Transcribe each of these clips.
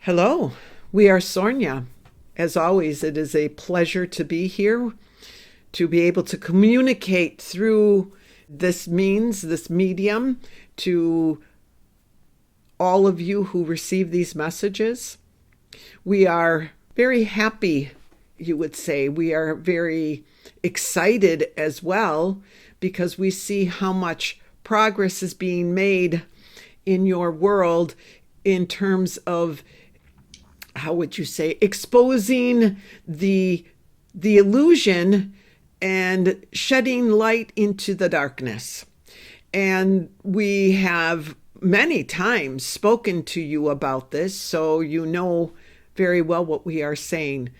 Hello, we are Sornia. As always, it is a pleasure to be here, to be able to communicate through this means, this medium, to all of you who receive these messages. We are very happy, you would say. We are very excited as well because we see how much progress is being made in your world in terms of, how would you say, exposing the illusion and shedding light into the darkness. And we have many times spoken to you about this, so you know very well what we are saying.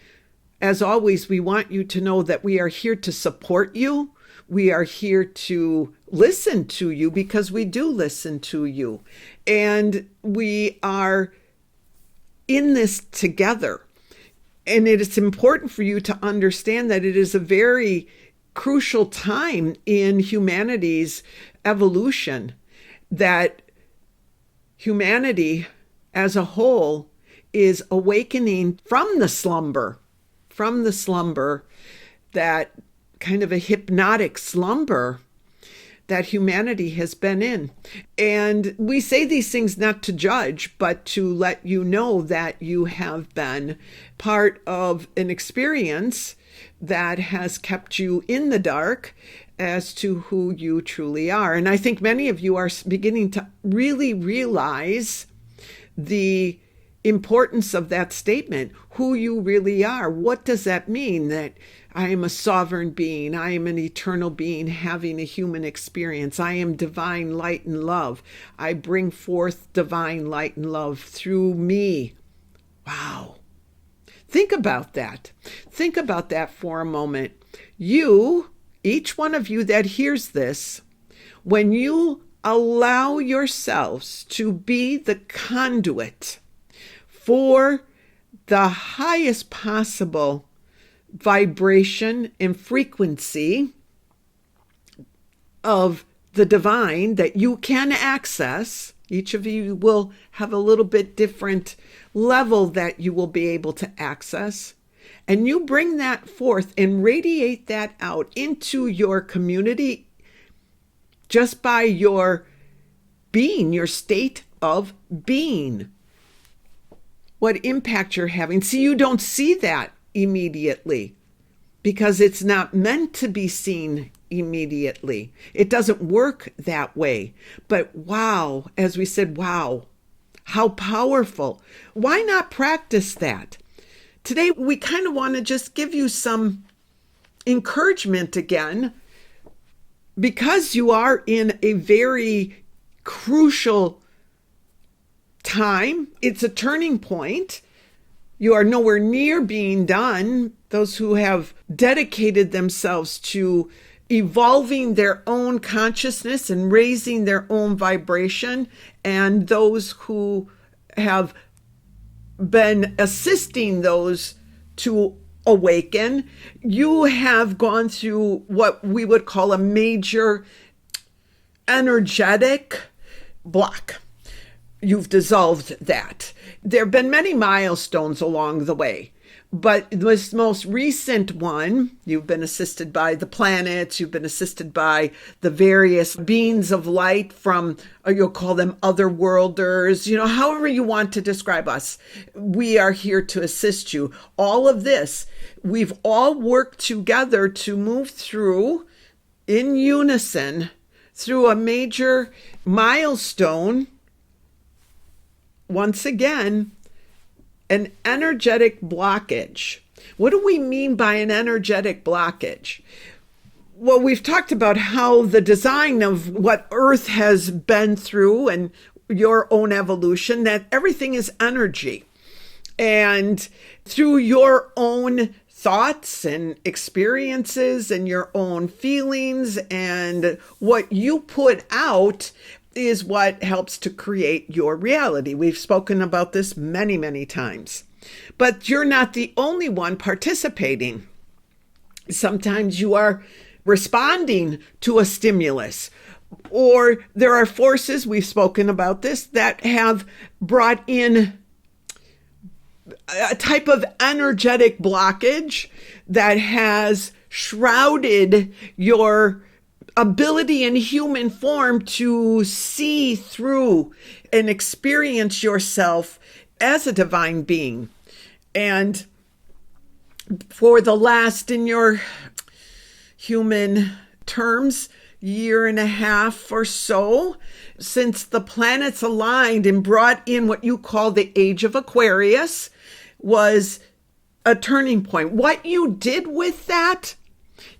As always, we want you to know that we are here to support you. We are here to listen to you because we do listen to you. And we are in this together. And it is important for you to understand that it is a very crucial time in humanity's evolution, that humanity as a whole is awakening from the slumber, that kind of a hypnotic slumber that humanity has been in. And we say these things not to judge, but to let you know that you have been part of an experience that has kept you in the dark as to who you truly are. And I think many of you are beginning to really realize the importance of that statement, who you really are. What does that mean? That I am a sovereign being. I am an eternal being having a human experience. I am divine light and love. I bring forth divine light and love through me. Wow. Think about that. Think about that for a moment. You, each one of you that hears this, when you allow yourselves to be the conduit for the highest possible vibration and frequency of the divine that you can access. Each of you will have a little bit different level that you will be able to access. And you bring that forth and radiate that out into your community just by your being, your state of being. What impact you're having. See, you don't see that immediately because it's not meant to be seen immediately. It doesn't work that way. But wow, as we said, wow, how powerful. Why not practice that? Today, we kind of want to just give you some encouragement again, because you are in a very crucial time. It's a turning point. You are nowhere near being done. Those who have dedicated themselves to evolving their own consciousness and raising their own vibration, and those who have been assisting those to awaken, you have gone through what we would call a major energetic block. You've dissolved that. There have been many milestones along the way, but this most recent one, you've been assisted by the planets, you've been assisted by the various beings of light from, you'll call them otherworlders, however you want to describe us. We are here to assist you. All of this, we've all worked together to move through in unison through a major milestone. Once again, an energetic blockage. What do we mean by an energetic blockage? Well, we've talked about how the design of what Earth has been through and your own evolution, that everything is energy. And through your own thoughts and experiences and your own feelings and what you put out is what helps to create your reality. We've spoken about this many, many times. But you're not the only one participating. Sometimes you are responding to a stimulus, or there are forces, we've spoken about this, that have brought in a type of energetic blockage that has shrouded your ability in human form to see through and experience yourself as a divine being. And for the last, in your human terms, year and a half or so, since the planets aligned and brought in what you call the age of Aquarius, was a turning point. What you did with that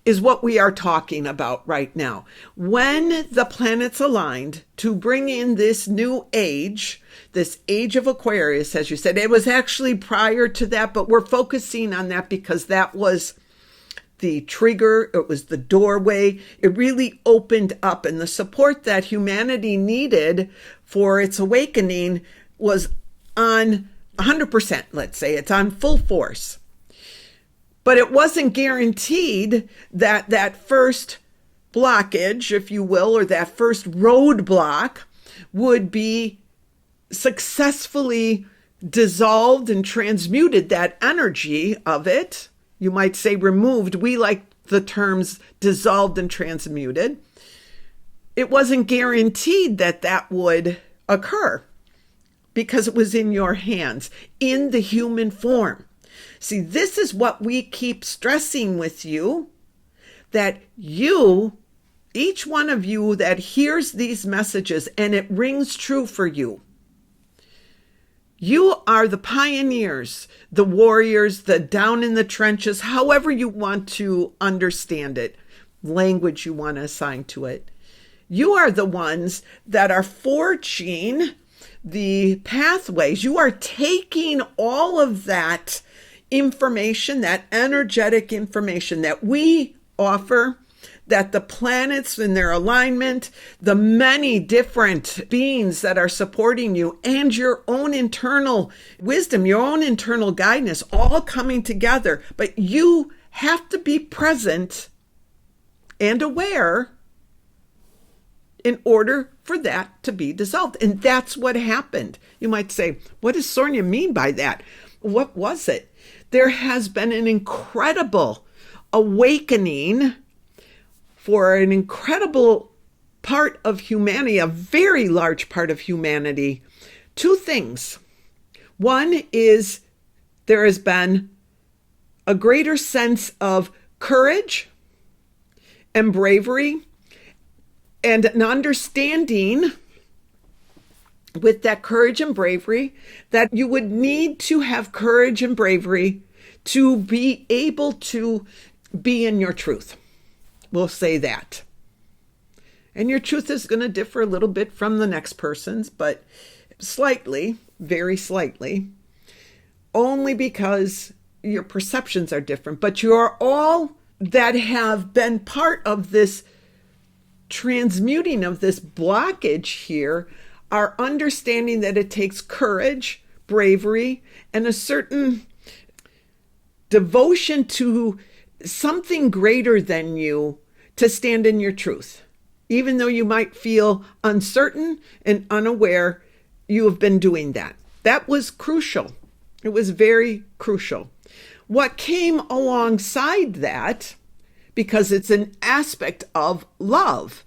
is what we are talking about right now. When the planets aligned to bring in this new age, this age of Aquarius, as you said, it was actually prior to that, but we're focusing on that because that was the trigger, it was the doorway. It really opened up, and the support that humanity needed for its awakening was on 100%, let's say. It's on full force. But it wasn't guaranteed that that first blockage, if you will, or that first roadblock would be successfully dissolved and transmuted, that energy of it. You might say removed. We like the terms dissolved and transmuted. It wasn't guaranteed that that would occur because it was in your hands, in the human form. See, this is what we keep stressing with you, that you, each one of you that hears these messages and it rings true for you, you are the pioneers, the warriors, the down in the trenches, however you want to understand it, language you want to assign to it. You are the ones that are forging the pathways. You are taking all of that information, that energetic information that we offer, that the planets in their alignment, the many different beings that are supporting you, and your own internal wisdom, your own internal guidance, all coming together. But you have to be present and aware in order for that to be dissolved. And that's what happened. You might say, what does Sornia mean by that? What was it? There has been an incredible awakening for an incredible part of humanity, a very large part of humanity. Two things. One is there has been a greater sense of courage and bravery and an understanding with that courage and bravery that you would need to have courage and bravery to be able to be in your truth. We'll say that. And your truth is going to differ a little bit from the next person's, but slightly, very slightly, only because your perceptions are different. But you are all that have been part of this transmuting of this blockage here are understanding that it takes courage, bravery, and a certain devotion to something greater than you to stand in your truth. Even though you might feel uncertain and unaware, you have been doing that. That was crucial. It was very crucial. What came alongside that, because it's an aspect of love.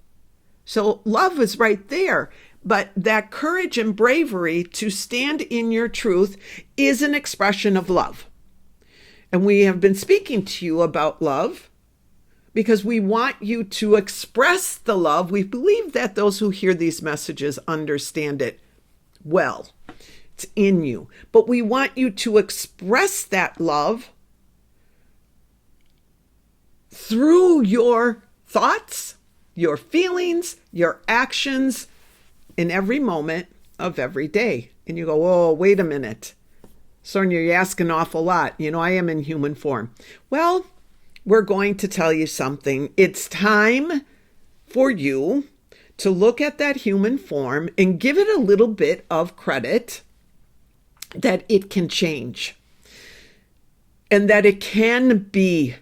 So love is right there. But that courage and bravery to stand in your truth is an expression of love. And we have been speaking to you about love because we want you to express the love. We believe that those who hear these messages understand it well. It's in you. But we want you to express that love through your thoughts, your feelings, your actions in every moment of every day. And you go, oh, wait a minute. Sornia, you're asking an awful lot. You know, I am in human form. Well, we're going to tell you something. It's time for you to look at that human form and give it a little bit of credit that it can change and that it can be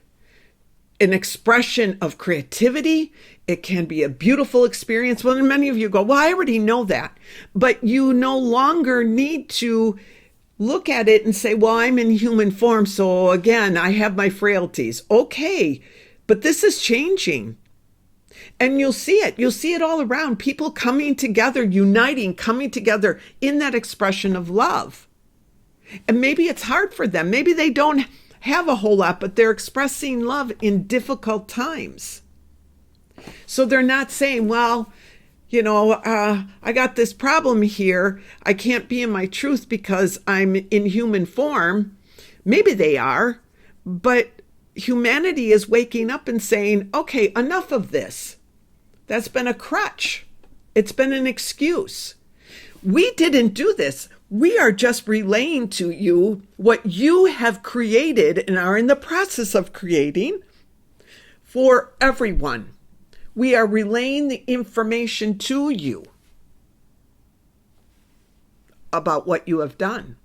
an expression of creativity. It can be a beautiful experience. Well, and many of you go, well, I already know that. But you no longer need to look at it and say, well, I'm in human form, so again, I have my frailties. Okay, but this is changing. And you'll see it. You'll see it all around. People coming together, uniting, coming together in that expression of love. And maybe it's hard for them. Maybe they don't have a whole lot, but they're expressing love in difficult times. So they're not saying, well, I got this problem here. I can't be in my truth because I'm in human form. Maybe they are, but humanity is waking up and saying, okay, enough of this. That's been a crutch. It's been an excuse. We didn't do this. We are just relaying to you what you have created and are in the process of creating for everyone. We are relaying the information to you about what you have done.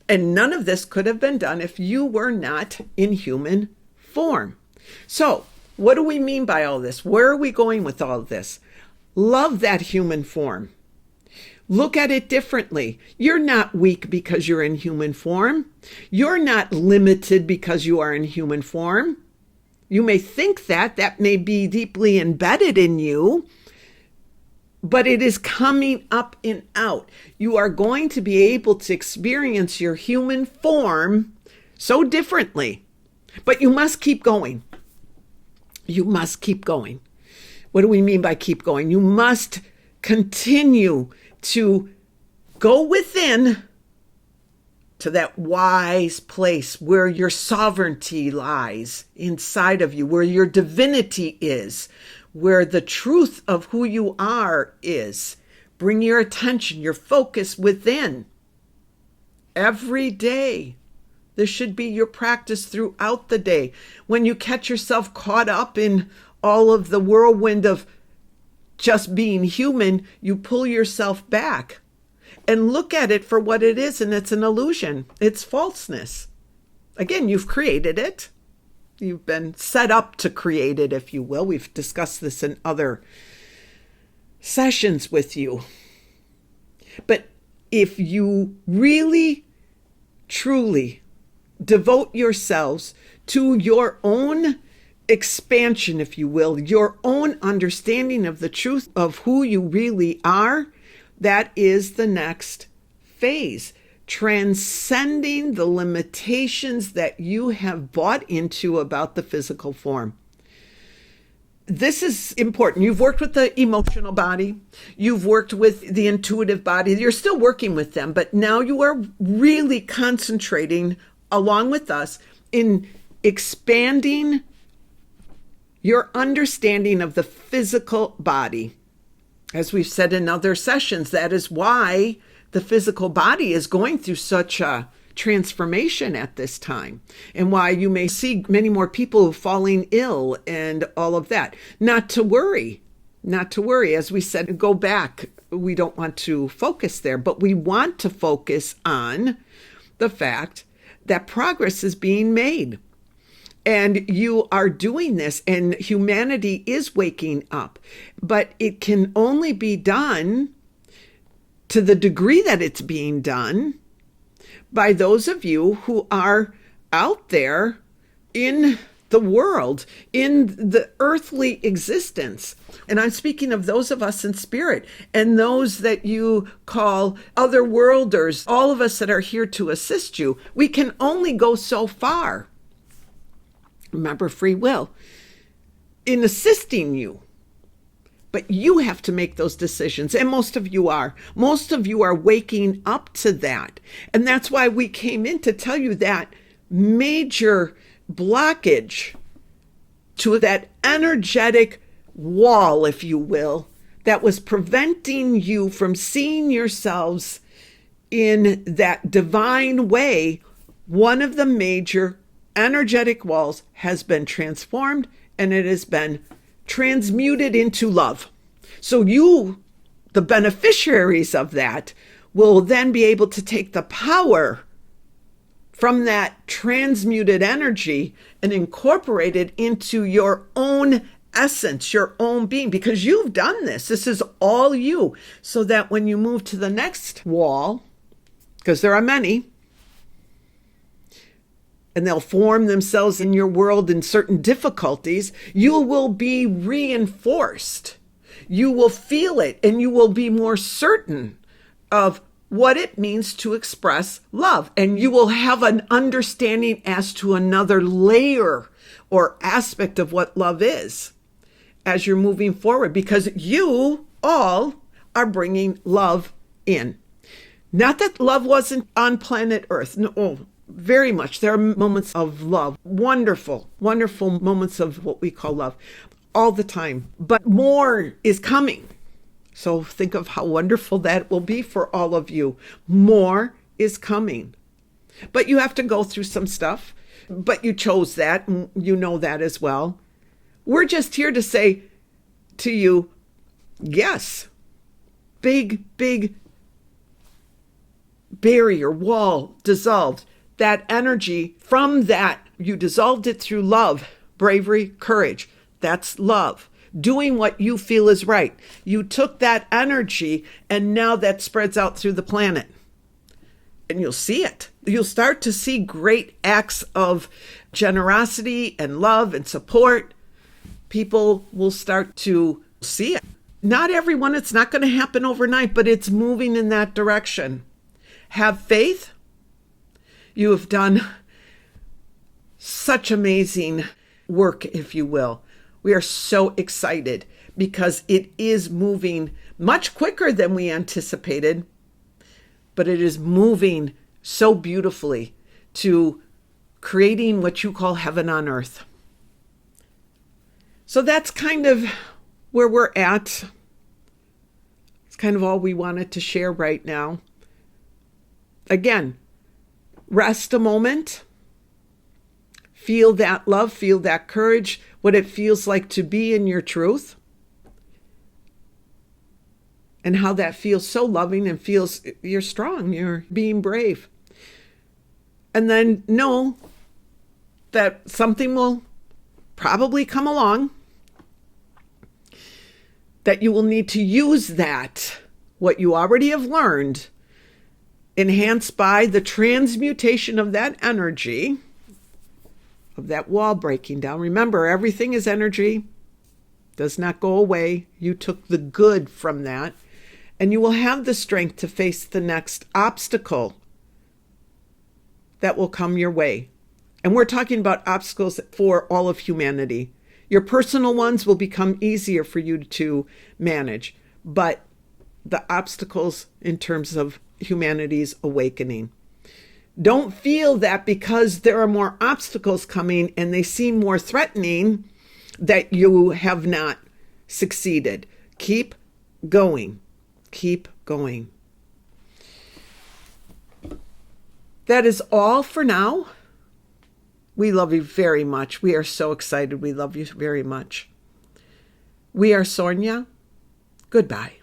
And none of this could have been done if you were not in human form. So, what do we mean by all this? Where are we going with all this? Love that human form. Look at it differently. You're not weak because you're in human form. You're not limited because you are in human form. You may think that may be deeply embedded in you, but it is coming up and out. You are going to be able to experience your human form so differently, but you must keep going. You must keep going. What do we mean by keep going? You must continue to go within to that wise place where your sovereignty lies inside of you, where your divinity is, where the truth of who you are is. Bring your attention, your focus within. Every day. This should be your practice throughout the day. When you catch yourself caught up in all of the whirlwind of just being human, you pull yourself back and look at it for what it is, and it's an illusion. It's falseness. Again, you've created it. You've been set up to create it, if you will. We've discussed this in other sessions with you. But if you really, truly devote yourselves to your own expansion, if you will, your own understanding of the truth of who you really are, that is the next phase. Transcending the limitations that you have bought into about the physical form. This is important. You've worked with the emotional body. You've worked with the intuitive body. You're still working with them, but now you are really concentrating along with us in expanding your understanding of the physical body. As we've said in other sessions, that is why the physical body is going through such a transformation at this time, and why you may see many more people falling ill and all of that. Not to worry. As we said, go back. We don't want to focus there, but we want to focus on the fact that progress is being made. And you are doing this, and humanity is waking up. But it can only be done to the degree that it's being done by those of you who are out there in the world, in the earthly existence. And I'm speaking of those of us in spirit and those that you call otherworlders, all of us that are here to assist you. We can only go so far. Remember free will in assisting you. But you have to make those decisions. And most of you are. Most of you are waking up to that. And that's why we came in to tell you that major blockage to that energetic wall, if you will, that was preventing you from seeing yourselves in that divine way. One of the major energetic walls has been transformed, and it has been transmuted into love. So you, the beneficiaries of that, will then be able to take the power from that transmuted energy and incorporate it into your own essence, your own being, because you've done this. This is all you. So that when you move to the next wall, because there are many, and they'll form themselves in your world in certain difficulties, you will be reinforced. You will feel it, and you will be more certain of what it means to express love. And you will have an understanding as to another layer or aspect of what love is as you're moving forward, because you all are bringing love in. Not that love wasn't on planet Earth. No, very much. There are moments of love, wonderful, wonderful moments of what we call love all the time. But more is coming. So think of how wonderful that will be for all of you. More is coming. But you have to go through some stuff. But you chose that, and you know that as well. We're just here to say to you, yes, big, big barrier, wall dissolved. That energy from that, you dissolved it through love, bravery, courage. That's love. Doing what you feel is right. You took that energy, and now that spreads out through the planet. And you'll see it. You'll start to see great acts of generosity and love and support. People will start to see it. Not everyone, it's not going to happen overnight, but it's moving in that direction. Have faith. You have done such amazing work, if you will. We are so excited because it is moving much quicker than we anticipated, but it is moving so beautifully to creating what you call heaven on earth. So that's kind of where we're at. It's kind of all we wanted to share right now. Again, rest a moment. Feel that love, feel that courage, what it feels like to be in your truth, and how that feels so loving and feels you're strong, you're being brave. And then know that something will probably come along that you will need to use that, what you already have learned, enhanced by the transmutation of that energy, of that wall breaking down. Remember, everything is energy, does not go away. You took the good from that, and you will have the strength to face the next obstacle that will come your way. And we're talking about obstacles for all of humanity. Your personal ones will become easier for you to manage, but the obstacles in terms of humanity's awakening. Don't feel that because there are more obstacles coming and they seem more threatening that you have not succeeded. Keep going. Keep going. That is all for now. We love you very much. We are so excited. We love you very much. We are Sornia. Goodbye.